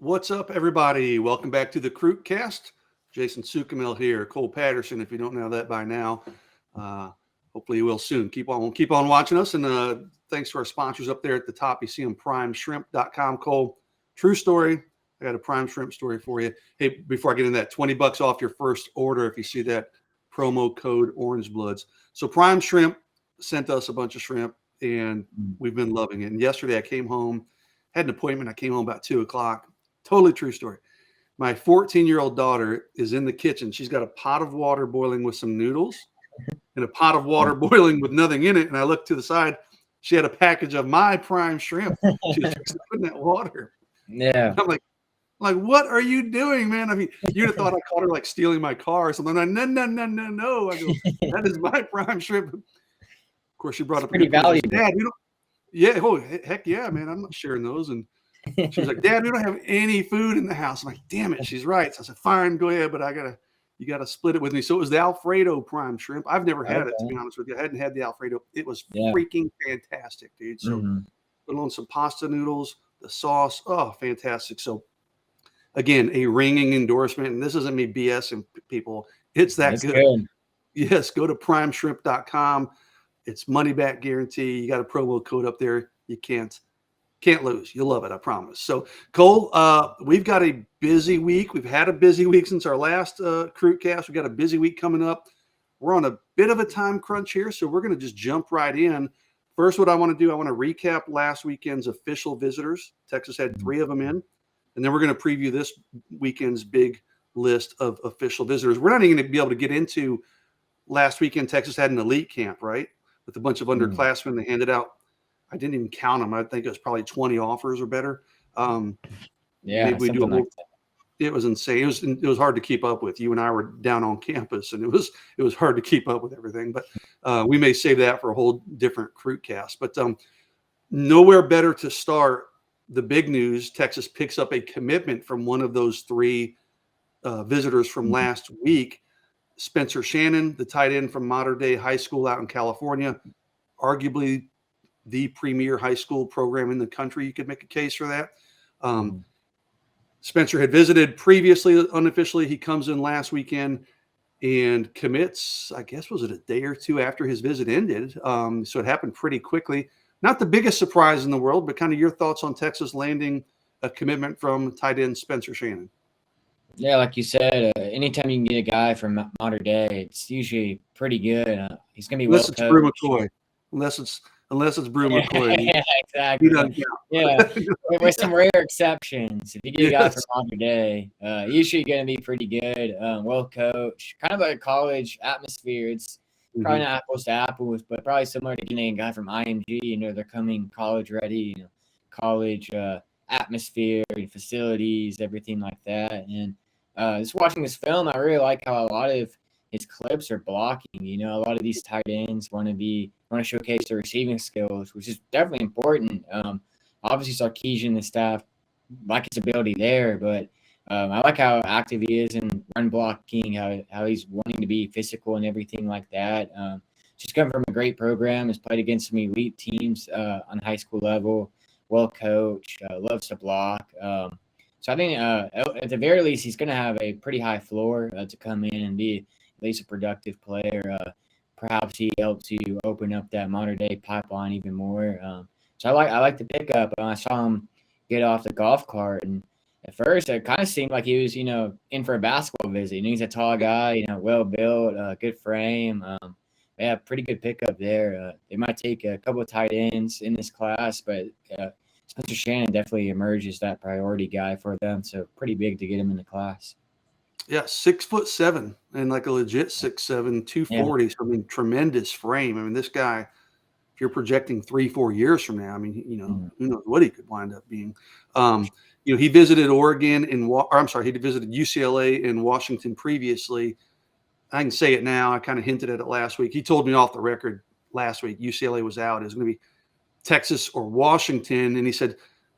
What's up, everybody? Welcome back to the CruitCast. Jason Sukamil here, Cole Patterson. If you don't know that by now, hopefully you will soon. Keep on watching us, and thanks to our sponsors up there at the top. You see them, primeshrimp.com. Cole, true story. I got a prime shrimp story for you. Hey, before I get into that, $20 off your first order if you see that promo code Orangebloods. So Prime Shrimp sent us a bunch of shrimp, and we've been loving it. And yesterday I came home, had an appointment. I came home about 2 o'clock. Totally true story. My 14-year-old daughter is in the kitchen. She's got a pot of water boiling with some noodles and a pot of water boiling with nothing in it. And I looked to the side. She had a package of my prime shrimp. She was putting that water. Yeah. And I'm like, what are you doing, man? I mean, you'd have thought I caught her like stealing my car or something. I'm like, no. I go, that is my prime shrimp. Of course, she brought up pretty valuable. Dad, heck yeah, man. I'm not sharing those. And she was like, Dad, we don't have any food in the house. I'm like, damn it, she's right. So I said, fine, go ahead, but you gotta split it with me. So it was the Alfredo prime shrimp. I've never had it, to be honest with you. I hadn't had the Alfredo. It was freaking fantastic, dude. So put on some pasta noodles, the sauce. Oh, fantastic. So again, a ringing endorsement, and this isn't me BSing people. It's that's good. Yes, go to primeshrimp.com. It's money back guarantee. You got a promo code up there. You can't lose. You'll love it, I promise. So, Cole, we've got a busy week. We've had a busy week since our last CruitCast. We've got a busy week coming up. We're on a bit of a time crunch here, so we're going to just jump right in. First, what I want to do, I want to recap last weekend's official visitors. Texas had 3 of them in. And then we're going to preview this weekend's big list of official visitors. We're not even going to be able to get into last weekend. Texas had an elite camp, right? With a bunch of underclassmen. They handed out, I didn't even count them. I think it was probably 20 offers or better. Maybe we do like that. It was insane. It was hard to keep up with. You and I were down on campus, and it was hard to keep up with everything. But we may save that for a whole different CruitCast. But nowhere better to start. The big news, Texas picks up a commitment from one of those 3 visitors from last week. Spencer Shannon, the tight end from Mater Dei High School out in California, arguably the premier high school program in the country. You could make a case for that. Spencer had visited previously, unofficially. He comes in last weekend and commits, I guess, was it a day or 2 after his visit ended? So it happened pretty quickly. Not the biggest surprise in the world, but kind of your thoughts on Texas landing a commitment from tight end Spencer Shannon. Yeah, like you said, anytime you can get a guy from Mater Dei, it's usually pretty good. He's going to be unless it's Brew McCoy. Unless it's Brew McCoy. Yeah, exactly. Yeah, with some rare exceptions. If you get a guy from Mater Dei, usually going to be pretty good, well coached, kind of a college atmosphere. It's probably not apples to apples, but probably similar to getting a guy from IMG. They're coming college ready, college atmosphere, facilities, everything like that. And just watching this film, I really like how a lot of his clips are blocking. A lot of these tight ends want to showcase their receiving skills, which is definitely important. Obviously, Sarkisian and the staff like his ability there, but I like how active he is in run blocking, how he's wanting to be physical and everything like that. Just coming from a great program, has played against some elite teams on high school level, well coached, loves to block. So I think at the very least, he's going to have a pretty high floor to come in and be at least a productive player. Perhaps he helps you open up that Mater Dei pipeline even more. So I like the pickup. I saw him get off the golf cart, and at first, it kind of seemed like he was, in for a basketball visit. He's a tall guy, well built, good frame. Yeah, pretty good pickup there. They might take a couple of tight ends in this class, but Spencer Shannon definitely emerges that priority guy for them. So pretty big to get him in the class. Yeah, 6'7" and like a legit 6'7", 240. Yeah. So I mean, tremendous frame. I mean, this guy, if you're projecting 3-4 years from now, I mean, who knows what he could wind up being. He visited Oregon he visited UCLA in Washington previously. I can say it now. I kind of hinted at it last week. He told me off the record last week UCLA was out. It was going to be Texas or Washington. And he said,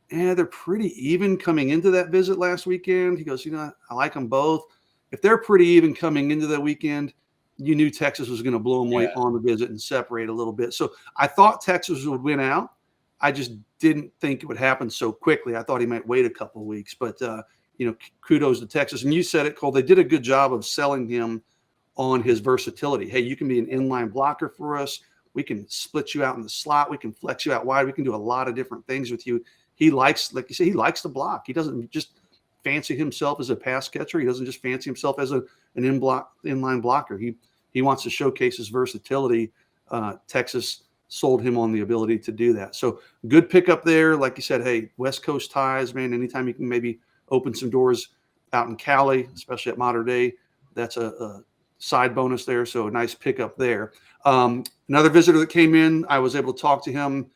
they're pretty even coming into that visit last weekend. He goes, I like them both. If they're pretty even coming into that weekend, you knew Texas was going to blow them away on the visit and separate a little bit. So I thought Texas would win out. I just didn't think it would happen so quickly. I thought he might wait a couple of weeks, but kudos to Texas. And you said it, Cole. They did a good job of selling him on his versatility. Hey, you can be an inline blocker for us. We can split you out in the slot. We can flex you out wide. We can do a lot of different things with you. He likes, like you said, he likes to block. He doesn't just fancy himself as a pass catcher. He doesn't just fancy himself as an inline blocker. He wants to showcase his versatility. Texas sold him on the ability to do that. So good pickup there. Like you said, hey, West Coast ties, man, anytime you can maybe open some doors out in Cali, especially at Mater Dei, that's a side bonus there. So a nice pickup there. Another visitor that came in, I was able to talk to him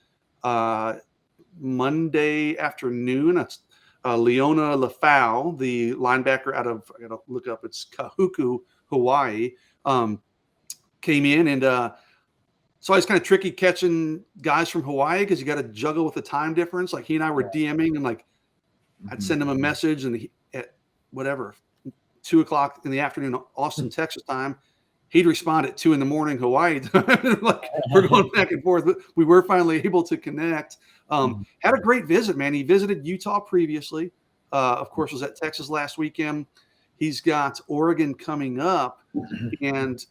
Monday afternoon. That's Leona Lefau, the linebacker out of, I got to look up, it's Kahuku, Hawaii, came in. And so it's kind of tricky catching guys from Hawaii because you got to juggle with the time difference. Like he and I were DMing, and like I'd send him a message, and at whatever, 2 o'clock in the afternoon, Austin, Texas time, he'd respond at 2 a.m. Hawaii time. Like we're going back and forth, but we were finally able to connect. Had a great visit, man. He visited Utah previously. Of course, was at Texas last weekend. He's got Oregon coming up, and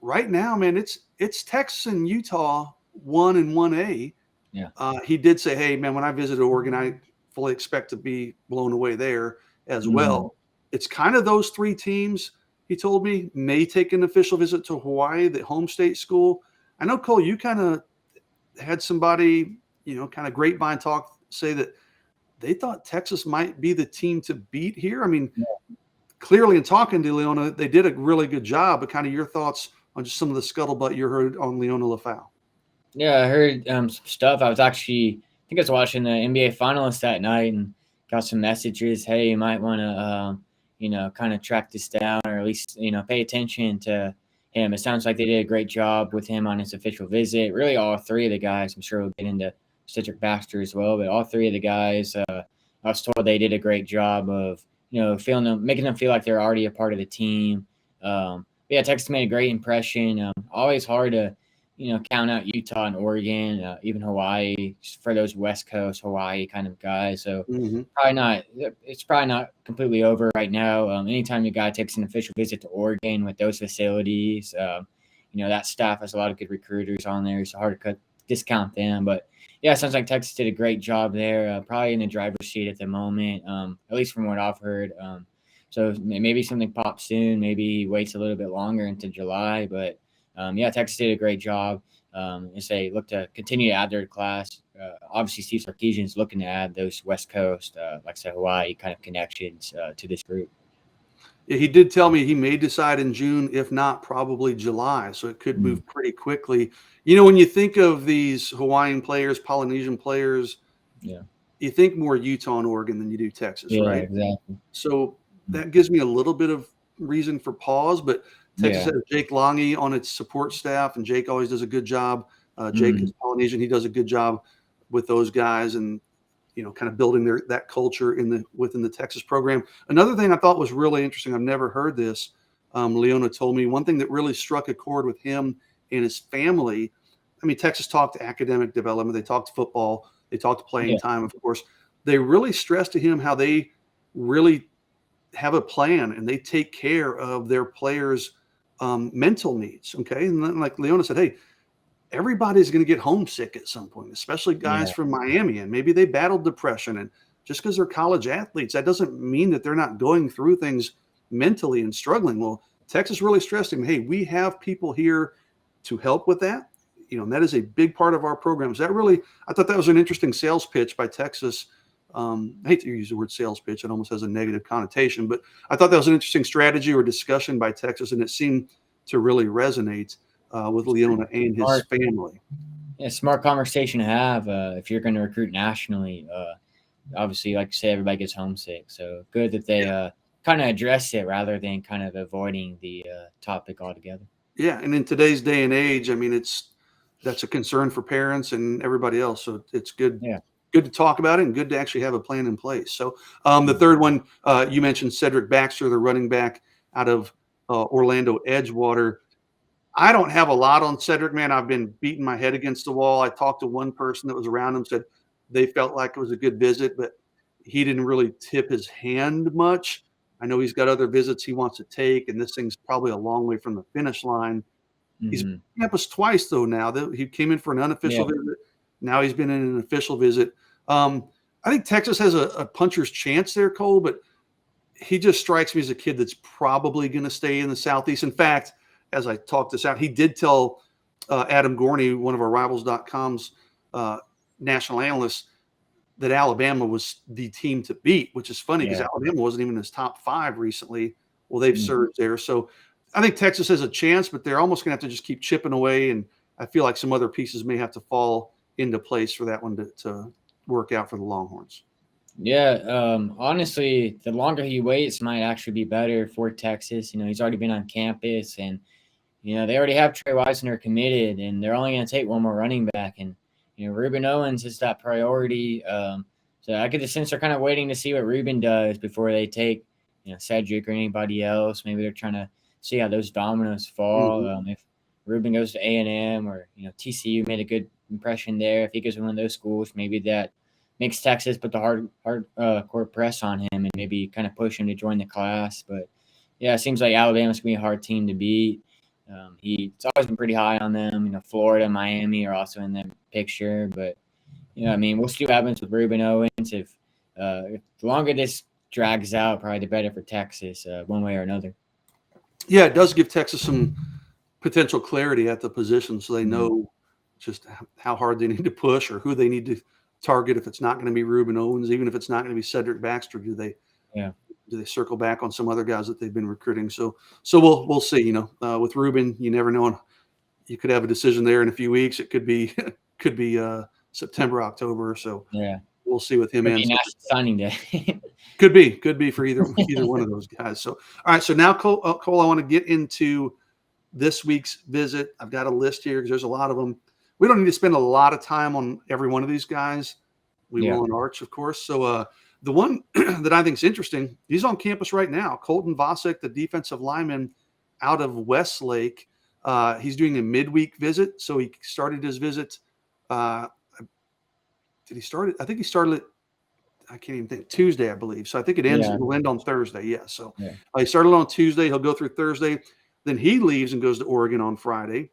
right now, man, it's Texas and Utah 1 and 1A. Yeah. He did say, hey, man, when I visited Oregon, I fully expect to be blown away there as well. It's kind of those three teams, he told me, may take an official visit to Hawaii, the home state school. I know, Cole, you kind of had somebody, kind of grapevine talk say that they thought Texas might be the team to beat here. I mean, clearly in talking to Leona, they did a really good job, but kind of your thoughts on just some of the scuttlebutt you heard on Leona Lefau. Yeah, I heard some stuff. I think I was watching the NBA Finals that night and got some messages. Hey, you might want to, kind of track this down, or at least, pay attention to him. It sounds like they did a great job with him on his official visit. Really, all three of the guys. I'm sure we'll get into Cedric Baxter as well, but all three of the guys, I was told they did a great job of, making them feel like they're already a part of the team. Yeah, Texas made a great impression. Always hard to, count out Utah and Oregon, even Hawaii, for those West Coast Hawaii kind of guys. So it's probably not completely over right now. Anytime a guy takes an official visit to Oregon with those facilities, that staff has a lot of good recruiters on there. It's hard to discount them. But yeah, it sounds like Texas did a great job there. Probably in the driver's seat at the moment, at least from what I've heard. So maybe something pops soon. Maybe he waits a little bit longer into July. But, Texas did a great job. As they look to continue to add their class. Obviously, Steve Sarkisian is looking to add those West Coast, like I said, Hawaii kind of connections to this group. Yeah, he did tell me he may decide in June, if not probably July. So it could move pretty quickly. When you think of these Hawaiian players, Polynesian players, you think more Utah and Oregon than you do Texas, right? Exactly. So that gives me a little bit of reason for pause, but Texas has Jake Longy on its support staff, and Jake always does a good job. Jake is Polynesian. He does a good job with those guys and, kind of building that culture within the Texas program. Another thing I thought was really interesting, I've never heard this. Leona told me one thing that really struck a chord with him and his family. I mean, Texas talked academic development. They talked football. They talked playing time, of course. They really stressed to him how they really have a plan and they take care of their players' mental needs. Okay. And then, like Leona said, hey, everybody's going to get homesick at some point, especially guys from Miami. And maybe they battled depression. And just because they're college athletes, that doesn't mean that they're not going through things mentally and struggling. Well, Texas really stressed him, hey, we have people here to help with that. And that is a big part of our programs. I thought that was an interesting sales pitch by Texas. I hate to use the word sales pitch. It almost has a negative connotation, but I thought that was an interesting strategy or discussion by Texas, and it seemed to really resonate with Leona and his family. Yeah, smart conversation to have if you're going to recruit nationally. Obviously, like you say, everybody gets homesick. So good that they kind of address it rather than kind of avoiding the topic altogether. Yeah, and in today's day and age, I mean, that's a concern for parents and everybody else. So it's good. Yeah. Good to talk about it and good to actually have a plan in place. So the third one, you mentioned Cedric Baxter, the running back out of Orlando Edgewater. I don't have a lot on Cedric, man. I've been beating my head against the wall. I talked to one person that was around him, said, they felt like it was a good visit, but he didn't really tip his hand much. I know he's got other visits he wants to take, and this thing's probably a long way from the finish line. He's been on campus twice, though, now. He came in for an unofficial visit. Now he's been in an official visit. I think Texas has a puncher's chance there, Cole, but he just strikes me as a kid that's probably going to stay in the Southeast. In fact, as I talked this out, he did tell Adam Gorney, one of our Rivals.com's national analysts, that Alabama was the team to beat, which is funny because Alabama wasn't even in his top 5 recently. Well, they've surged there. So I think Texas has a chance, but they're almost going to have to just keep chipping away. And I feel like some other pieces may have to fall into place for that one to work out for the Longhorns. Yeah, honestly, the longer he waits might actually be better for Texas. He's already been on campus, and they already have Trey Wisner committed, and they're only going to take one more running back. And Ruben Owens is that priority. So I get the sense they're kind of waiting to see what Ruben does before they take Cedric or anybody else. Maybe they're trying to see how those dominoes fall. If Ruben goes to A&M or TCU made a good impression there, if he goes to one of those schools, maybe that makes Texas put the hard press on him and maybe kind of push him to join the class. But yeah, it seems like Alabama's gonna be a hard team to beat. He's always been pretty high on them. Florida, Miami are also in the picture. But we'll see what happens with Ruben Owens. If the longer this drags out, probably the better for Texas, one way or another. Yeah, it does give Texas some potential clarity at the position, so they know just how hard they need to push or who they need to target. If it's not going to be Ruben Owens, even if it's not going to be Cedric Baxter, do they circle back on some other guys that they've been recruiting? So we'll see. With Ruben, you never know. You could have a decision there in a few weeks. It could be September, October. So we'll see with him. National Signing Day. Could be for either one of those guys. So all right. So now Cole, I want to get into this week's visit. I've got a list here because there's a lot of them. We don't need to spend a lot of time on every one of these guys. We will on Arch, of course. So the one that I think is interesting, he's on campus right now. Colton Vasek, the defensive lineman out of Westlake. He's doing a midweek visit. So he started his visit. Did he start it? I think he started it. I can't even think. Tuesday, I believe. So I think it ends. It will end on Thursday. Yeah. So he started on Tuesday. He'll go through Thursday. Then he leaves and goes to Oregon on Friday.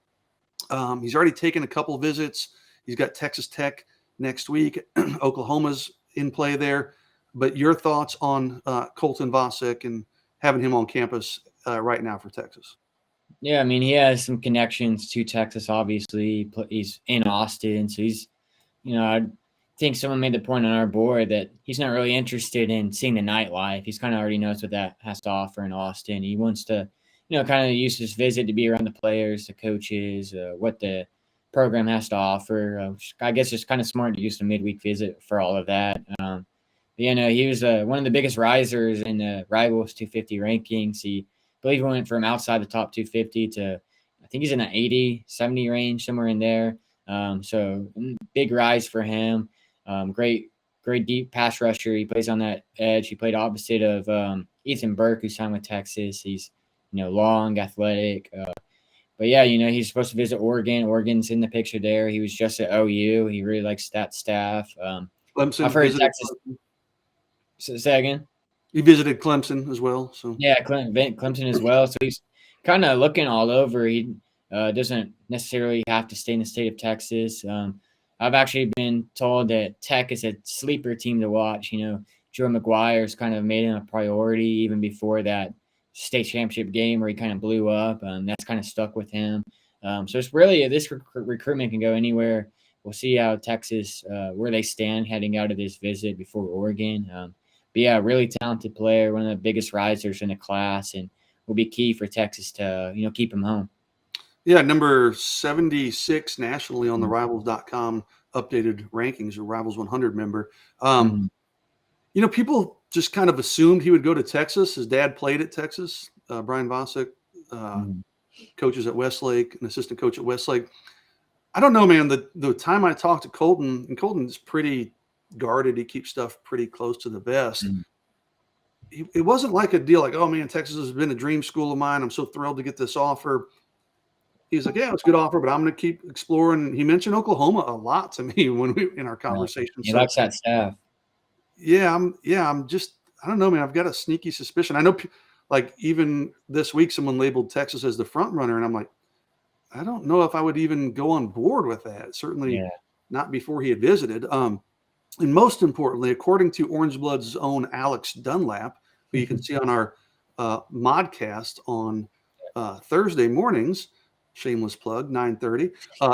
He's already taken a couple visits. He's got Texas Tech next week. Oklahoma's in play there. But your thoughts on Colton Vasek and having him on campus right now for Texas? Yeah, he has some connections to Texas, obviously. He's in Austin. So he's, I think someone made the point on our board that he's not really interested in seeing the nightlife. He's kind of already knows what that has to offer in Austin. He wants to kind of use this visit to be around the players, the coaches, what the program has to offer. I guess it's kind of smart to use the midweek visit for all of that. He was one of the biggest risers in the Rivals 250 rankings. I believe he went from outside the top 250 to, I think he's in the 80, 70 range, somewhere in there. So big rise for him. Great deep pass rusher. He plays on that edge. He played opposite of Ethan Burke, who signed with Texas. He's long, athletic. But yeah, he's supposed to visit Oregon. Oregon's in the picture there. He was just at OU. He really likes that staff. Clemson. I've heard Texas. Say again? He visited Clemson as well. So yeah, Clemson as well. So he's kind of looking all over. He doesn't necessarily have to stay in the state of Texas. I've actually been told that Tech is a sleeper team to watch. Joe McGuire's kind of made him a priority even before that state championship game where he kind of blew up. That's kind of stuck with him. So it's really this recruitment can go anywhere. We'll see how Texas, where they stand heading out of this visit before Oregon. But yeah, really talented player, one of the biggest risers in the class, and will be key for Texas to, keep him home. Yeah, number 76 nationally on the Rivals.com updated rankings, or Rivals 100 member. People just kind of assumed he would go to Texas. His dad played at Texas. Brian Vasek coaches at Westlake, an assistant coach at Westlake. I don't know, man. The time I talked to Colton, and Colton's pretty guarded. He keeps stuff pretty close to the vest. It wasn't like a deal like, oh, man, Texas has been a dream school of mine. I'm so thrilled to get this offer. he's like, yeah, it's a good offer, but I'm going to keep exploring. He mentioned Oklahoma a lot to me when we in our conversation. He likes that staff. Yeah, I'm just, I don't know, man. I've got a sneaky suspicion. I know, like, even this week, someone labeled Texas as the front runner, and I'm like, I don't know if I would even go on board with that. Certainly not before he had visited. And most importantly, according to Orangebloods' own Alex Dunlap, who you can see on our modcast on Thursday mornings, shameless plug, 9:30.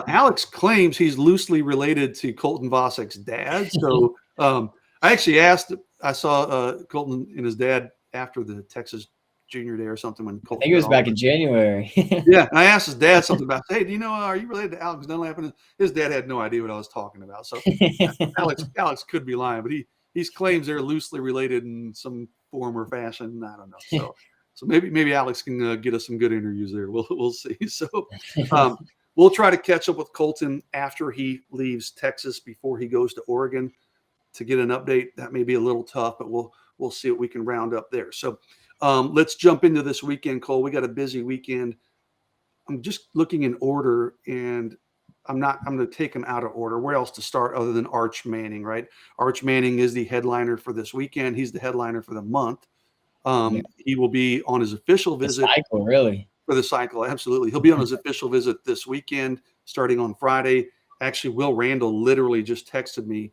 Alex claims he's loosely related to Colton Vasek's dad. So I actually asked, I saw Colton and his dad after the Texas Junior Day or something when Colton. I think it was back in January. Yeah, and I asked his dad something about, hey, do you know, are you related to Alex Dunlap? And his dad had no idea what I was talking about. So Alex could be lying, but he claims they're loosely related in some form or fashion. I don't know. So maybe Alex can get us some good interviews there. We'll see. So we'll try to catch up with Colton after he leaves Texas before he goes to Oregon to get an update. That may be a little tough, but we'll see what we can round up there. So let's jump into this weekend, Cole. We got a busy weekend. I'm just looking in order, and I'm going to take them out of order. Where else to start other than Arch Manning, right? Arch Manning is the headliner for this weekend. He's the headliner for the month. He will be on his official visit. Cycle, really? For the cycle, absolutely. He'll be on his official visit this weekend, starting on Friday. Actually, Will Randle literally just texted me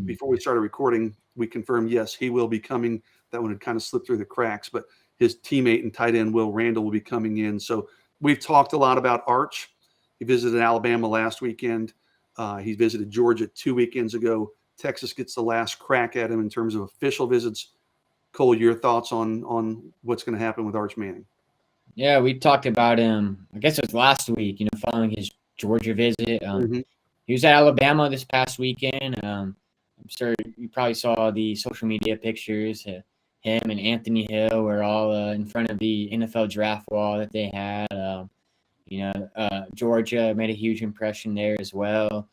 before we started recording. We confirmed, yes, he will be coming. That one had kind of slipped through the cracks, but his teammate and tight end Will Randle will be coming in. So we've talked a lot about Arch. He visited Alabama last weekend. He visited Georgia 2 weekends ago. Texas gets the last crack at him in terms of official visits. Cole, your thoughts on what's going to happen with Arch Manning? Yeah, we talked about him, I guess it was last week, following his Georgia visit. He was at Alabama this past weekend. I'm sure you probably saw the social media pictures. Him and Anthony Hill were all in front of the NFL draft wall that they had. Georgia made a huge impression there as well.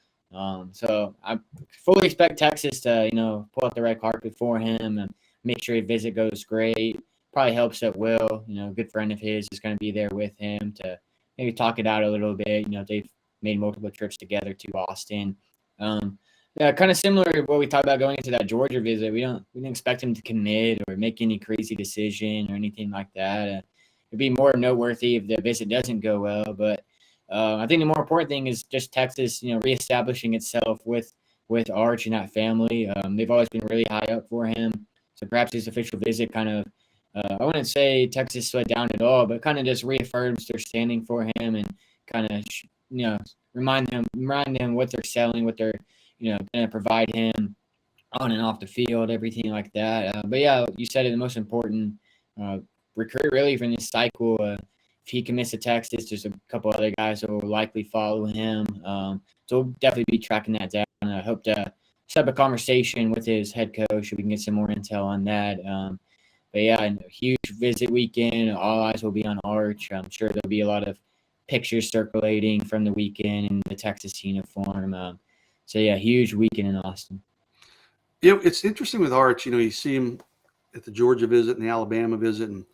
So I fully expect Texas to, pull out the red carpet for him and make sure his visit goes great. Probably helps that Will, a good friend of his, is going to be there with him to maybe talk it out a little bit. They've made multiple trips together to Austin. Yeah, kind of similar to what we talked about going into that Georgia visit. We didn't expect him to commit or make any crazy decision or anything like that. It'd be more noteworthy if the visit doesn't go well. But I think the more important thing is just Texas, reestablishing itself with Arch and that family. They've always been really high up for him. So perhaps his official visit kind of, I wouldn't say Texas slowed down at all, but kind of just reaffirms their standing for him and kind of, remind them what they're selling, what they're, going to provide him on and off the field, everything like that. But yeah, you said it, the most important recruit really from this cycle. If he commits to Texas, there's a couple other guys that will likely follow him. So we'll definitely be tracking that down. I hope to set up a conversation with his head coach so we can get some more intel on that. But yeah, a huge visit weekend. All eyes will be on Arch. I'm sure there'll be a lot of pictures circulating from the weekend in the Texas uniform. So yeah, huge weekend in Austin. Yeah, it's interesting with Arch. You see him at the Georgia visit and the Alabama visit, and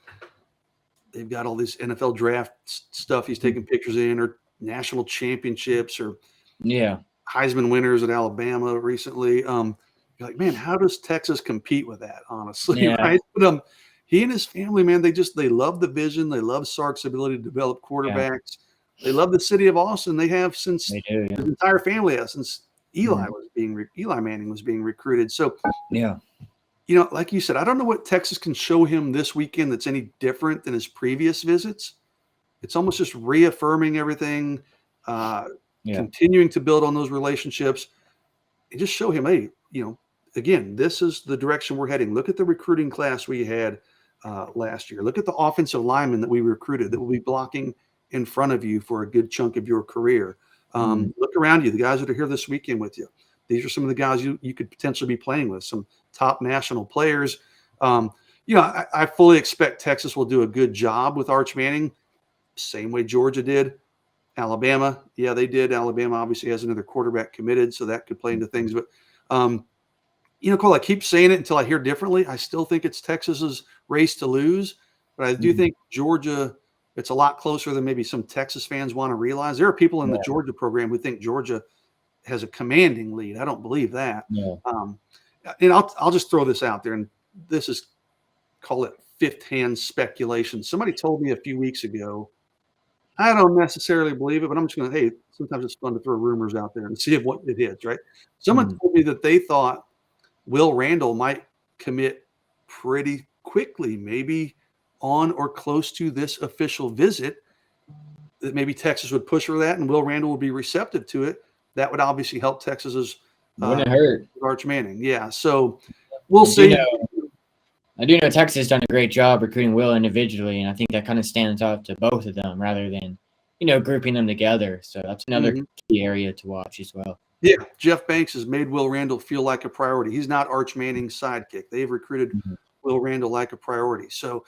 they've got all this NFL draft stuff he's taking pictures in, or national championships, or Heisman winners at Alabama recently. You're like, man, how does Texas compete with that, honestly, right? But he and his family, man, they love the vision. They love Sark's ability to develop quarterbacks. They love the city of Austin. They have since his entire family has, since Eli Manning was being recruited. So, like you said, I don't know what Texas can show him this weekend that's any different than his previous visits. It's almost just reaffirming everything, continuing to build on those relationships, and just show him, hey, again, this is the direction we're heading. Look at the recruiting class we had last year. Look at the offensive linemen that we recruited that will be blocking in front of you for a good chunk of your career. Look around you, the guys that are here this weekend with you. These are some of the guys you could potentially be playing with, some top national players. I fully expect Texas will do a good job with Arch Manning, same way Georgia did. Alabama, they did. Alabama obviously has another quarterback committed, so that could play into things. But, Cole, I keep saying it until I hear differently. I still think it's Texas's race to lose, but I do think Georgia It's a lot closer than maybe some Texas fans want to realize. There are people in the Georgia program who think Georgia has a commanding lead. I don't believe that. Yeah. And I'll just throw this out there, and this is, call it fifth-hand speculation. Somebody told me a few weeks ago, I don't necessarily believe it, but I'm just going to, hey, sometimes it's fun to throw rumors out there and see what it is, right? Someone told me that they thought Will Randle might commit pretty quickly, maybe on or close to this official visit, that maybe Texas would push for that and Will Randle would be receptive to it. That would obviously help Texas's wouldn't hurt. Arch Manning. Yeah. So we'll see. I do know Texas has done a great job recruiting Will individually, and I think that kind of stands out to both of them rather than, grouping them together. So that's another key area to watch as well. Yeah, Jeff Banks has made Will Randle feel like a priority. He's not Arch Manning's sidekick. They've recruited Will Randle like a priority. So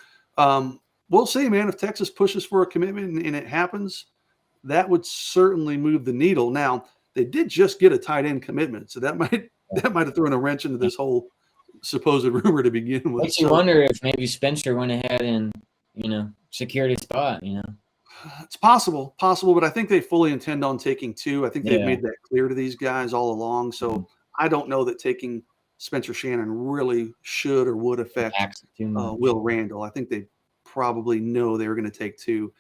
we'll see, man. If Texas pushes for a commitment and it happens, that would certainly move the needle. Now, they did just get a tight end commitment, so that might have thrown a wrench into this whole supposed rumor to begin with. Makes you wonder if maybe Spencer went ahead and secured his spot. It's possible, but I think they fully intend on taking two. I think they've made that clear to these guys all along. So I don't know that taking Spencer Shannon really should or would affect Will Randle. I think they probably know they were going to take two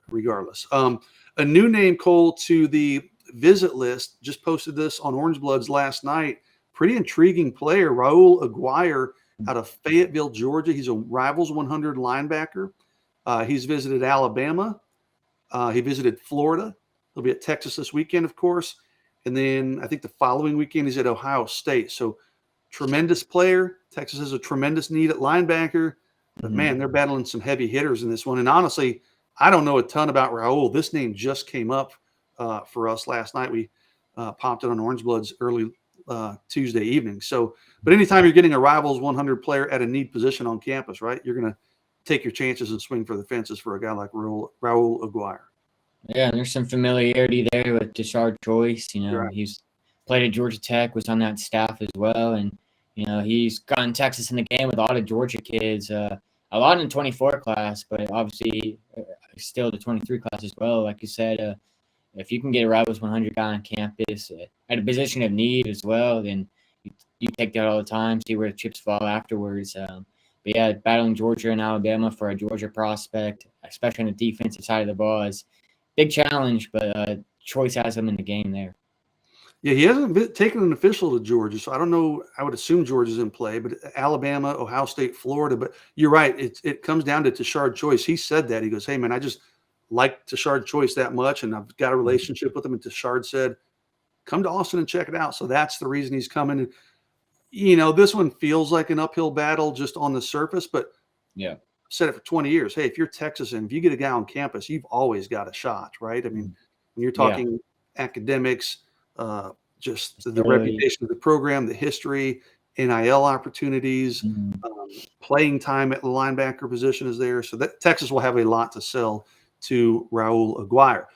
regardless. A new name, Cole, to the visit list, just posted this on Orangebloods last night. Pretty intriguing player, Raul Aguirre out of Fayetteville, Georgia. He's a Rivals 100 linebacker. He's visited Alabama. He visited Florida. He'll be at Texas this weekend, of course. And then I think the following weekend he's at Ohio State. So tremendous player. Texas has a tremendous need at linebacker. But, man, they're battling some heavy hitters in this one. And, honestly, I don't know a ton about Raul. This name just came up for us last night. We popped it on Orangebloods early Tuesday evening. So, but anytime you're getting a Rivals 100 player at a need position on campus, right, you're going to take your chances and swing for the fences for a guy like Raul Aguirre. Yeah, and there's some familiarity there with Tashard Choice. He's played at Georgia Tech, was on that staff as well, and he's gotten Texas in the game with a lot of Georgia kids, a lot in the 24 class, but obviously still the 23 class as well. Like you said, if you can get a Rivals 100 guy on campus at a position of need as well, then you take that all the time, see where the chips fall afterwards. But yeah, battling Georgia and Alabama for a Georgia prospect, especially on the defensive side of the ball, is a big challenge, but Choice has him in the game there. Yeah, he hasn't taken an official to Georgia, so I don't know. I would assume Georgia's in play, but Alabama, Ohio State, Florida. But you're right. It comes down to Tashard Choice. He said that. He goes, hey, man, I just like Tashard Choice that much, and I've got a relationship with him. And Tashard said, come to Austin and check it out. So that's the reason he's coming. And, this one feels like an uphill battle just on the surface, but yeah, I've said it for 20 years. Hey, if you're Texas and if you get a guy on campus, you've always got a shot, right? I mean, when you're talking academics, just the reputation of the program, the history, NIL opportunities, playing time at the linebacker position is there. So that Texas will have a lot to sell to Raul Aguirre.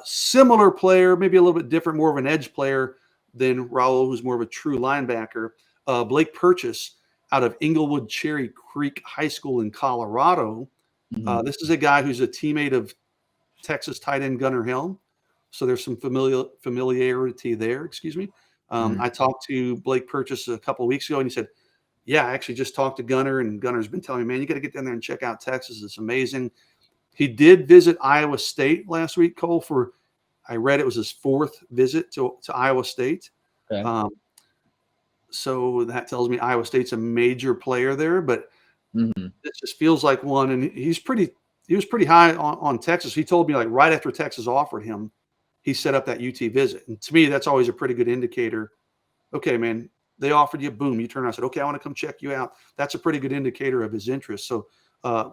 Similar player, maybe a little bit different, more of an edge player than Raul, who's more of a true linebacker. Blake Purchase out of Inglewood Cherry Creek High School in Colorado. This is a guy who's a teammate of Texas tight end Gunnar Helm. So there's some familiarity there, excuse me. I talked to Blake Purchase a couple of weeks ago, and he said, yeah, I actually just talked to Gunnar, and Gunnar's been telling me, man, you got to get down there and check out Texas. It's amazing. He did visit Iowa State last week, Cole, I read it was his fourth visit to Iowa State. Okay. So that tells me Iowa State's a major player there, but it just feels like one. And he was pretty high on Texas. He told me like right after Texas offered him, he set up that UT visit. And to me, that's always a pretty good indicator. Okay, man, they offered you, boom, you turn around and said, okay, I want to come check you out. That's a pretty good indicator of his interest. So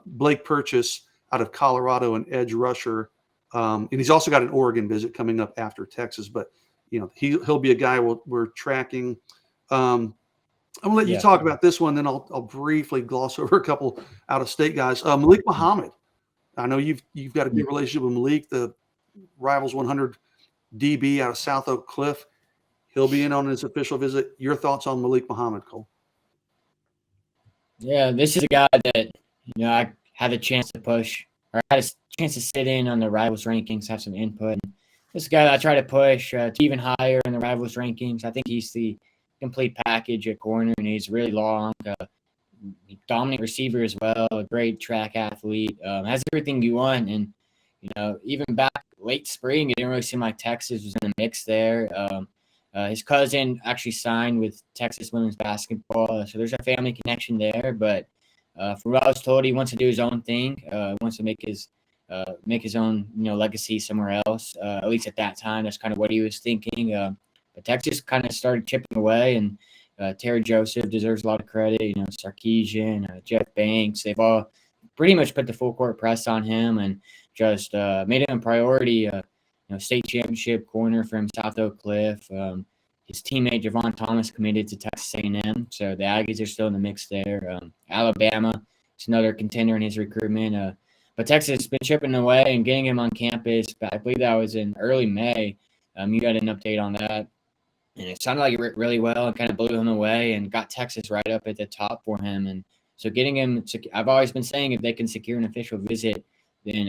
Blake Purchase out of Colorado, an edge rusher. And he's also got an Oregon visit coming up after Texas, but he'll be a guy we're tracking. I'm gonna let you talk about this one, then I'll briefly gloss over a couple out of state guys. Malik Muhammad. I know you've got a good relationship with Malik, the Rivals 100 DB out of South Oak Cliff. He'll be in on his official visit. Your thoughts on Malik Muhammad, Cole? Yeah, this is a guy that I had a chance to push, or I had a chance to sit in on the Rivals rankings, have some input. And this guy that I try to push to even higher in the Rivals rankings. I think he's the complete package at corner, and he's really long, dominant receiver as well, a great track athlete, has everything you want. And, even back late spring, it didn't really seem like Texas was in the mix there. His cousin actually signed with Texas women's basketball, so there's a family connection there. But from what I was told, he wants to do his own thing. Wants to make his own, legacy somewhere else. At least at that time, that's kind of what he was thinking. But Texas kind of started chipping away, and Terry Joseph deserves a lot of credit. Sarkisian, Jeff Banks, they've all pretty much put the full court press on him and just made him a priority. State championship corner from South Oak Cliff. His teammate Javon Thomas committed to Texas A&M, so the Aggies are still in the mix there. Alabama is another contender in his recruitment. But Texas has been chipping away and getting him on campus. I believe that was in early May. You got an update on that. And it sounded like it went really well and kind of blew him away and got Texas right up at the top for him. And so getting him – I've always been saying if they can secure an official visit, then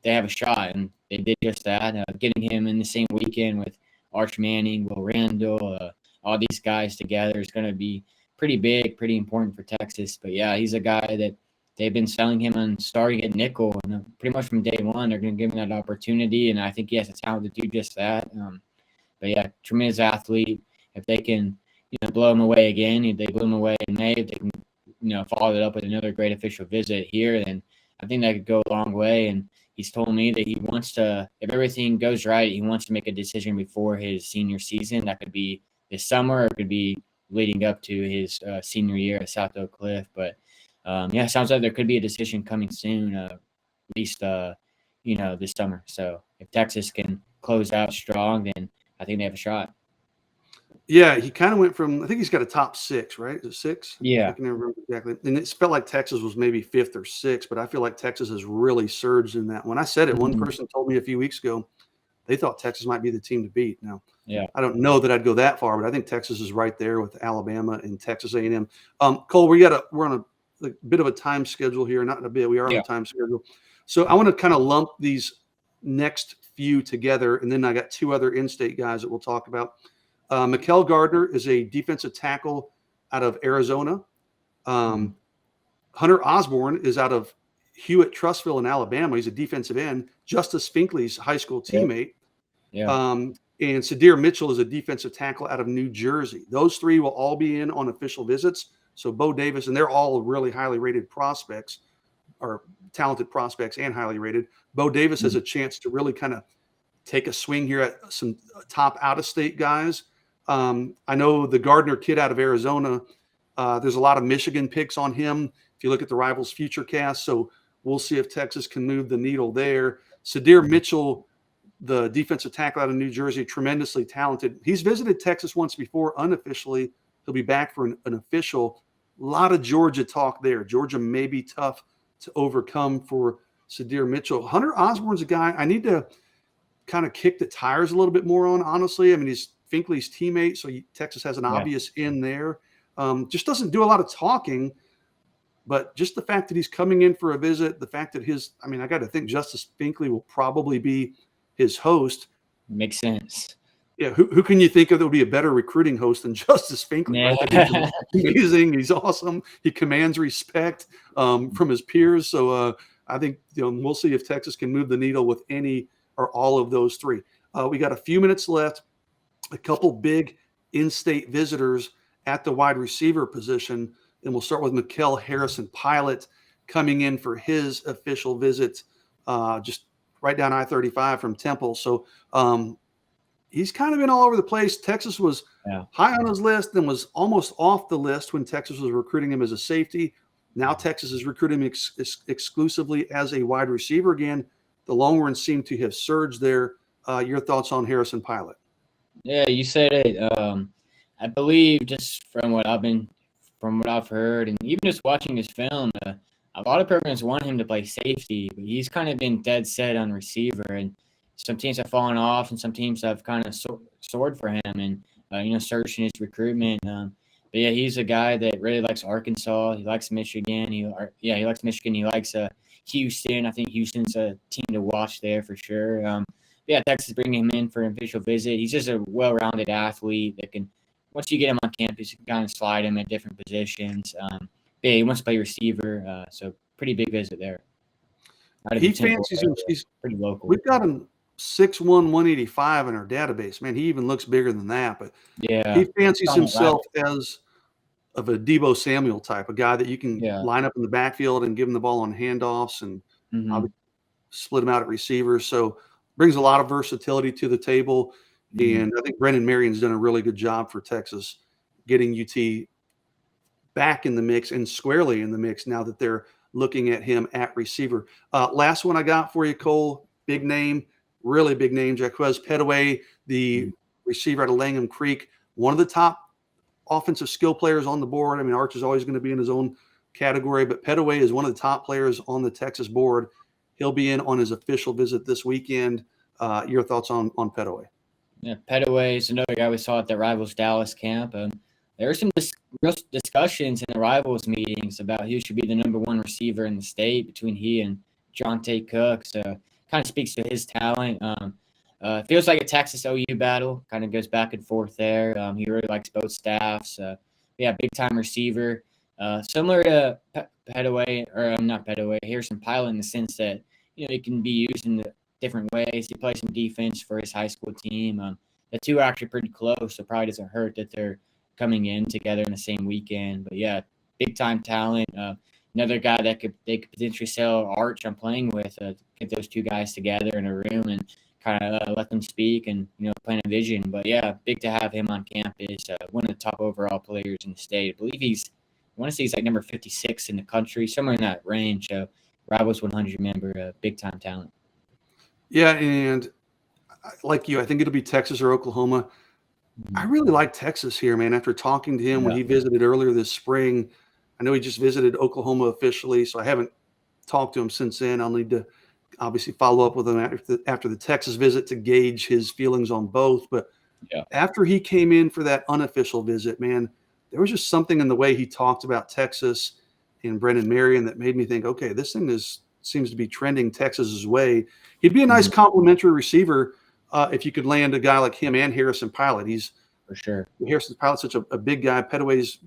they have a shot. And they did just that. Getting him in the same weekend with Arch Manning, Will Randle, all these guys together is going to be pretty big, pretty important for Texas. But, yeah, he's a guy that they've been selling him on starting at nickel. And pretty much from day one, they're going to give him that opportunity. And I think he has the talent to do just that. But, yeah, tremendous athlete. If they can, blow him away again, if they blew him away in May, if they can, follow it up with another great official visit here, then I think that could go a long way. And he's told me that he wants to, if everything goes right, he wants to make a decision before his senior season. That could be this summer, or it could be leading up to his senior year at South Oak Cliff. But, yeah, sounds like there could be a decision coming soon, at least, this summer. So if Texas can close out strong, then I think they have a shot. Yeah, he kind of went from – I think he's got a top 6, right? Is it 6? Yeah. I can never remember exactly. And it felt like Texas was maybe 5th or 6th, but I feel like Texas has really surged in that. When I said it, one person told me a few weeks ago they thought Texas might be the team to beat. Now, I don't know that I'd go that far, but I think Texas is right there with Alabama and Texas A&M. Cole, we're on a bit of a time schedule here. Not a bit. We are on a time schedule. So I want to kind of lump these next few together, and then I got 2 other in-state guys that we'll talk about. Mikael Gardner is a defensive tackle out of Arizona. Hunter Osborne is out of Hewitt Trussville in Alabama. He's a defensive end. Justice Finkley's high school teammate. And Sadir Mitchell is a defensive tackle out of New Jersey. Those 3 will all be in on official visits. So Bo Davis, and they're all really highly rated prospects, or talented prospects and highly rated. Bo Davis has a chance to really kind of take a swing here at some top out-of-state guys. I know the Gardner kid out of Arizona, there's a lot of Michigan picks on him if you look at the Rivals Future Cast. So we'll see if Texas can move the needle there. Sadir Mitchell, the defensive tackle out of New Jersey, tremendously talented. He's visited Texas once before unofficially. He'll be back for an official. A lot of Georgia talk there. Georgia may be tough to overcome for Sadir Mitchell. Hunter Osborne's a guy I need to kind of kick the tires a little bit more on, honestly. I mean, he's Finkley's teammate, so Texas has an obvious in there. Just doesn't do a lot of talking, but just the fact that he's coming in for a visit, the fact that I got to think Justice Finkley will probably be his host. Makes sense. Yeah, who can you think of that would be a better recruiting host than Justice Finkley? Yeah. Right? He's amazing. He's awesome. He commands respect from his peers. So I think we'll see if Texas can move the needle with any or all of those 3. We got a few minutes left. A couple big in-state visitors at the wide receiver position, and we'll start with Mikael Harrison Pilot coming in for his official visit, just right down I-35 from Temple. So he's kind of been all over the place. Texas was high on his list, then was almost off the list when Texas was recruiting him as a safety. Now Texas is recruiting him exclusively as a wide receiver again. The Longhorns seem to have surged there. Your thoughts on Harrison Pilot? Yeah, you said it. I believe just from what I've heard, and even just watching his film, a lot of programs want him to play safety, but he's kind of been dead set on receiver. And some teams have fallen off, and some teams have kind of soared for him, and searching his recruitment. But yeah, he's a guy that really likes Arkansas. He likes Michigan. He likes Michigan. He likes Houston. I think Houston's a team to watch there for sure. Yeah, Texas bringing him in for an official visit. He's just a well-rounded athlete that can, once you get him on campus, you can kind of slide him at different positions. Yeah, he wants to play receiver, so pretty big visit there. He fancies him. He's pretty local. We've got him 6'1", 185 in our database. Man, he even looks bigger than that. But yeah, he fancies himself as of a Deebo Samuel type, a guy that you can line up in the backfield and give him the ball on handoffs and split him out at receivers. So brings a lot of versatility to the table. And I think Brennan Marion's done a really good job for Texas getting UT back in the mix and squarely in the mix now that they're looking at him at receiver. Last one I got for you, Cole, big name, really big name, Jaquez Pedoway, the receiver out of Langham Creek, one of the top offensive skill players on the board. I mean, Arch is always going to be in his own category, but Pedoway is one of the top players on the Texas board. He'll be in on his official visit this weekend. Your thoughts on Pedoway? Yeah, Pedoway is another guy we saw at the Rivals Dallas camp. There were some real discussions in the Rivals meetings about who should be the number one receiver in the state between he and Jonte Cook. So kind of speaks to his talent. Feels like a Texas OU battle. Kind of goes back and forth there. He really likes both staffs. Yeah, big time receiver. Similar to Pedoway, or not Pedoway, Harrison Pilot in the sense that he can be used in different ways. He plays some defense for his high school team. The two are actually pretty close, so probably doesn't hurt that they're coming in together in the same weekend. But yeah, big time talent. Another guy that they could potentially sell Arch on playing with. Get those two guys together in a room and kind of let them speak and plan a vision. But yeah, big to have him on campus. One of the top overall players in the state. I believe I want to say he's like number 56 in the country, somewhere in that range. So Rivals 100 member, big time talent. Yeah, and like you, I think it'll be Texas or Oklahoma. I really like Texas here, man. After talking to him when he visited earlier this spring, I know he just visited Oklahoma officially, so I haven't talked to him since then. I'll need to obviously follow up with him after the Texas visit to gauge his feelings on both. But after he came in for that unofficial visit, man, there was just something in the way he talked about Texas and Brennan Marion that made me think, okay, this thing seems to be trending Texas's way. He'd be a nice complimentary receiver if you could land a guy like him and Harrison Pilot. He's for sure. Harrison Pilot's such a big guy. Pedoway's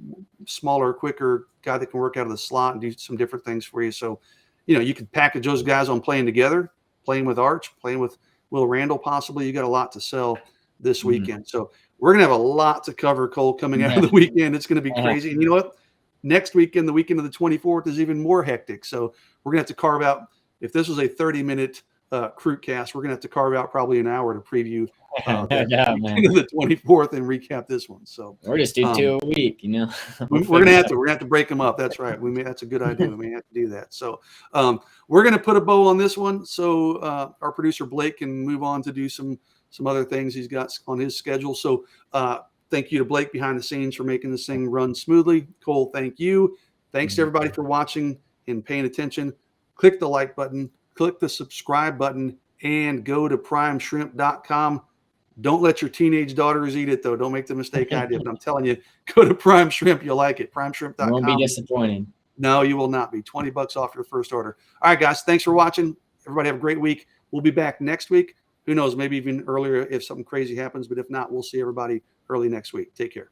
smaller, quicker guy that can work out of the slot and do some different things for you. So, you could package those guys on playing together, playing with Arch, playing with Will Randle possibly. You got a lot to sell this weekend. So we're going to have a lot to cover, Cole, coming out of the weekend. It's going to be crazy. And you know what? Next weekend, the weekend of the 24th, is even more hectic. So we're going to have to carve out, if this was a 30-minute CruitCast, we're going to have to carve out probably an hour to preview the 24th and recap this one. So or just do two a week, we're going to have to break them up. That's right. That's a good idea. We may have to do that. So we're going to put a bow on this one. So our producer Blake can move on to do some other things he's got on his schedule. So thank you to Blake behind the scenes for making this thing run smoothly. Cole, thank you. Thanks to everybody for watching and paying attention. Click the like button, click the subscribe button, and go to primeshrimp.com. Don't let your teenage daughters eat it, though. Don't make the mistake I did. But I'm telling you, go to Prime Shrimp. You'll like it. Primeshrimp.com. Won't be disappointing. No, you will not be. $20 off your first order. All right, guys. Thanks for watching. Everybody have a great week. We'll be back next week. Who knows? Maybe even earlier if something crazy happens. But if not, we'll see everybody early next week. Take care.